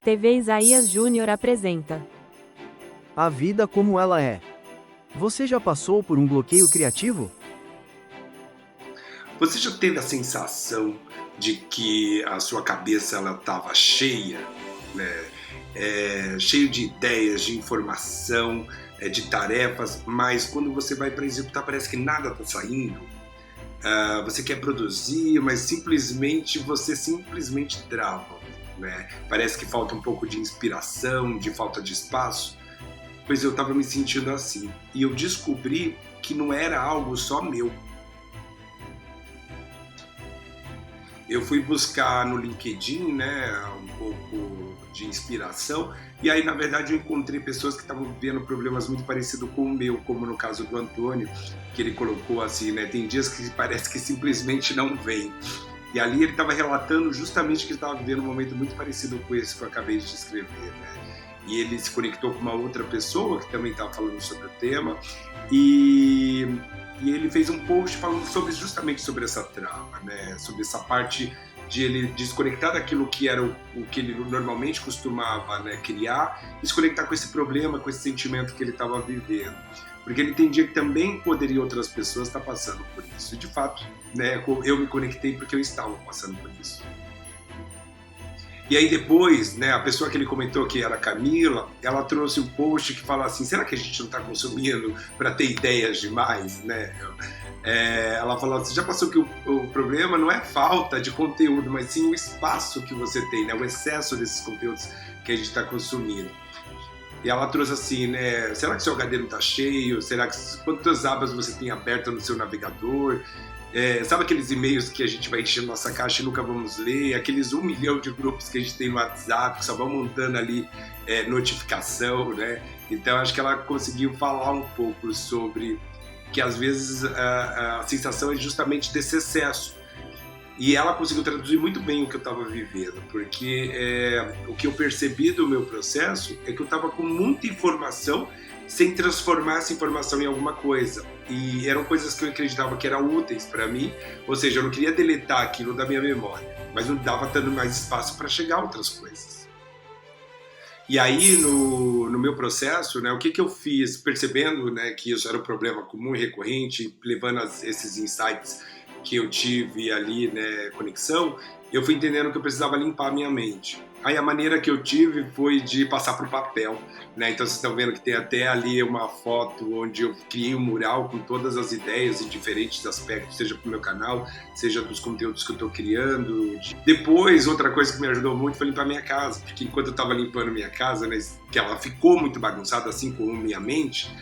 TV Isaías Júnior apresenta A vida como ela é. Você já passou por um bloqueio criativo? Você já teve a sensação de que a sua cabeça ela estava cheia, né? Cheio de ideias, de informação, de tarefas, mas quando você vai para executar parece que nada está saindo. Você quer produzir, mas você simplesmente trava, né? Parece que falta um pouco de inspiração, de falta de espaço. Pois eu estava me sentindo assim e eu descobri que não era algo só meu. Eu fui buscar no LinkedIn, né, um pouco de inspiração, e aí, na verdade, eu encontrei pessoas que estavam vivendo problemas muito parecidos com o meu, como no caso do Antônio, que ele colocou assim, né, tem dias que parece que simplesmente não vem. E ali ele estava relatando justamente que ele estava vivendo um momento muito parecido com esse que eu acabei de descrever, né? E ele se conectou com uma outra pessoa que também estava falando sobre o tema, e ele fez um post falando justamente sobre essa trama, né? Sobre essa parte de ele desconectar daquilo que era o que ele normalmente costumava, né, criar, e se conectar com esse problema, com esse sentimento que ele estava vivendo. Porque ele entendia que também poderia outras pessoas estar passando por isso. E de fato, né, eu me conectei porque eu estava passando por isso. E aí depois, né, a pessoa que ele comentou que era a Camila, ela trouxe um post que fala assim, será que a gente não está consumindo para ter ideias demais, né? Ela falou assim, já passou que o problema não é falta de conteúdo, mas sim o espaço que você tem, né, o excesso desses conteúdos que a gente está consumindo. E ela trouxe assim, né, será que seu HD não está cheio? Será que quantas abas você tem abertas no seu navegador? Sabe aqueles e-mails que a gente vai enchendo nossa caixa e nunca vamos ler? Aqueles 1 milhão de grupos que a gente tem no WhatsApp, que só vão montando ali notificação, né? Então acho que ela conseguiu falar um pouco sobre que às vezes a sensação é justamente desse excesso. E ela conseguiu traduzir muito bem o que eu estava vivendo, porque o que eu percebi do meu processo é que eu estava com muita informação sem transformar essa informação em alguma coisa. E eram coisas que eu acreditava que eram úteis para mim, ou seja, eu não queria deletar aquilo da minha memória, mas não dava dando mais espaço para chegar a outras coisas. E aí, no meu processo, né, o que eu fiz, percebendo, né, que isso era um problema comum e recorrente, levando esses insights que eu tive ali, né, conexão, eu fui entendendo que eu precisava limpar a minha mente. Aí a maneira que eu tive foi de passar para o papel, né? Então vocês estão vendo que tem até ali uma foto onde eu criei um mural com todas as ideias em diferentes aspectos, seja para o meu canal, seja dos conteúdos que eu estou criando. Depois, outra coisa que me ajudou muito foi limpar minha casa, porque enquanto eu estava limpando minha casa, né, que ela ficou muito bagunçada, assim como minha mente,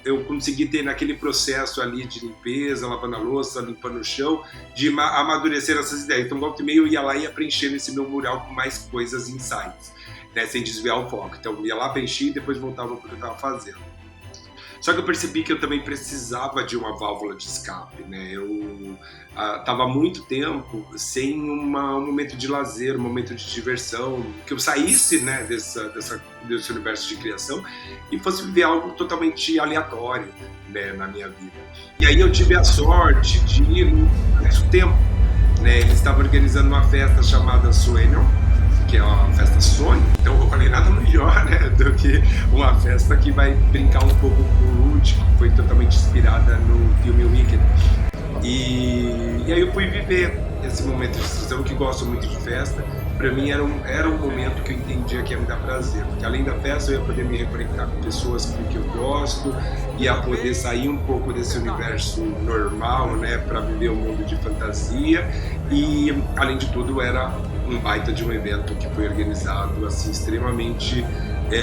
eu consegui ter naquele processo ali de limpeza, lavando a louça, limpando o chão, de amadurecer essas ideias. Então, volta e meia eu ia lá e ia preenchendo esse meu mural com mais coisas, insights, né, sem desviar o foco. Então, eu ia lá, preenchia e depois voltava para o que eu estava fazendo. Só que eu percebi que eu também precisava de uma válvula de escape, né? Eu estava há muito tempo sem um momento de lazer, um momento de diversão, que eu saísse, né, desse universo de criação e fosse viver algo totalmente aleatório, né, na minha vida. E aí eu tive a sorte de ir no tempo, né? Eles estavam organizando uma festa chamada Sueño, que é uma festa sonho, então eu falei nada melhor, né, do que uma festa que vai brincar um pouco com o lúdico, foi totalmente inspirada no filme Wicked. E aí eu fui viver esse momento de decisão, que gosto muito de festa. Para mim era um momento que eu entendia que ia me dar prazer, porque além da festa eu ia poder me reconectar com pessoas com que eu gosto, ia poder sair um pouco desse universo normal, né, para viver um mundo de fantasia, e além de tudo era um baita de um evento que foi organizado assim extremamente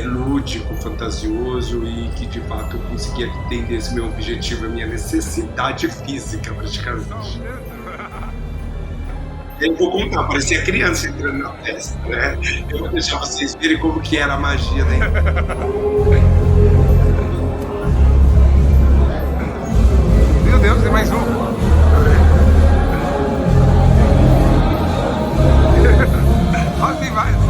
lúdico, fantasioso, e que de fato eu conseguia entender esse meu objetivo, a minha necessidade física praticamente. Eu vou contar, parecia criança entrando na festa, né? Eu vou deixar vocês verem como que era a magia daí. Meu Deus, tem mais um. Olha, tem mais.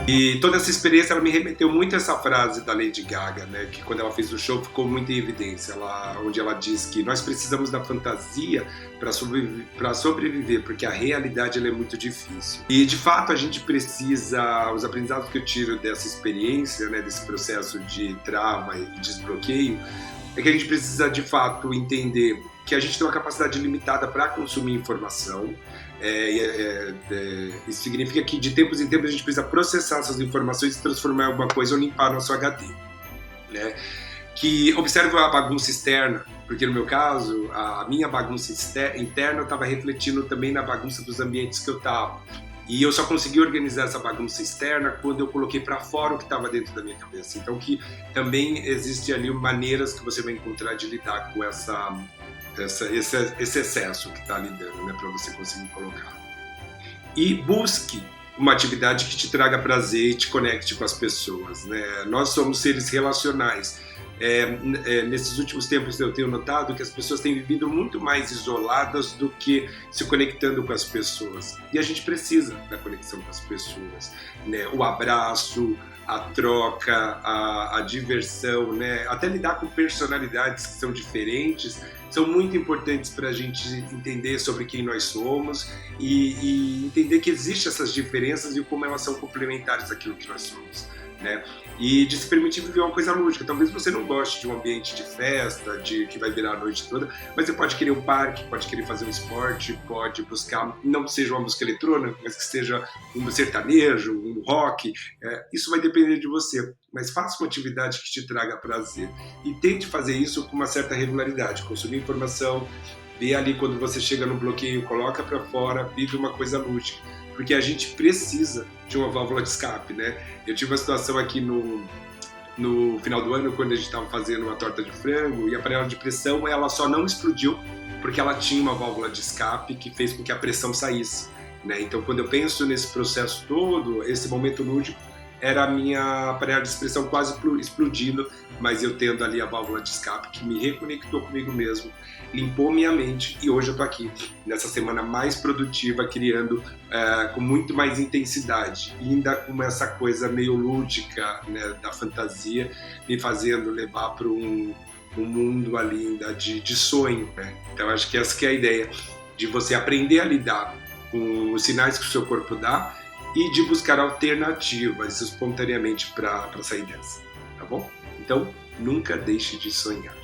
E toda essa experiência ela me remeteu muito a essa frase da Lady Gaga, né, que quando ela fez o show ficou muito em evidência, onde ela diz que nós precisamos da fantasia para sobreviver, porque a realidade ela é muito difícil. E de fato a gente precisa, os aprendizados que eu tiro dessa experiência, né, desse processo de trava e desbloqueio, é que a gente precisa de fato entender que a gente tem uma capacidade limitada para consumir informação. Isso significa que de tempos em tempos a gente precisa processar essas informações e transformar em alguma coisa ou limpar nosso HD, né? Que observa a bagunça externa, porque no meu caso a minha bagunça interna estava refletindo também na bagunça dos ambientes que eu estava. E eu só consegui organizar essa bagunça externa quando eu coloquei para fora o que estava dentro da minha cabeça. Então que também existe ali maneiras que você vai encontrar de lidar com esse excesso que está ali dentro, né, para você conseguir colocar. E busque uma atividade que te traga prazer e te conecte com as pessoas, né? Nós somos seres relacionais. Nesses últimos tempos eu tenho notado que as pessoas têm vivido muito mais isoladas do que se conectando com as pessoas. E a gente precisa da conexão com as pessoas, né? O abraço, a troca, a diversão, né? Até lidar com personalidades que são diferentes, são muito importantes para a gente entender sobre quem nós somos e entender que existem essas diferenças e como elas são complementares daquilo que nós somos, né? E de se permitir viver uma coisa lúdica. Talvez você não goste de um ambiente de festa, que vai virar a noite toda, mas você pode querer um parque, pode querer fazer um esporte, pode buscar, não que seja uma música eletrônica, mas que seja um sertanejo, um rock. Isso vai depender de você, mas faça uma atividade que te traga prazer e tente fazer isso com uma certa regularidade, consumir informação, ver ali quando você chega no bloqueio, coloca para fora, vive uma coisa lúdica, porque a gente precisa de uma válvula de escape, né? Eu tive uma situação aqui no final do ano, quando a gente estava fazendo uma torta de frango, e a panela de pressão, ela só não explodiu porque ela tinha uma válvula de escape que fez com que a pressão saísse, né? Então, quando eu penso nesse processo todo, esse momento lúdico, era a minha panela de expressão quase explodindo, mas eu tendo ali a válvula de escape que me reconectou comigo mesmo, limpou minha mente, e hoje eu tô aqui nessa semana mais produtiva, criando com muito mais intensidade, ainda com essa coisa meio lúdica, né, da fantasia, me fazendo levar para um mundo ali ainda de sonho, né? Então acho que essa que é a ideia, de você aprender a lidar com os sinais que o seu corpo dá e de buscar alternativas espontaneamente para sair dessa, tá bom? Então, nunca deixe de sonhar.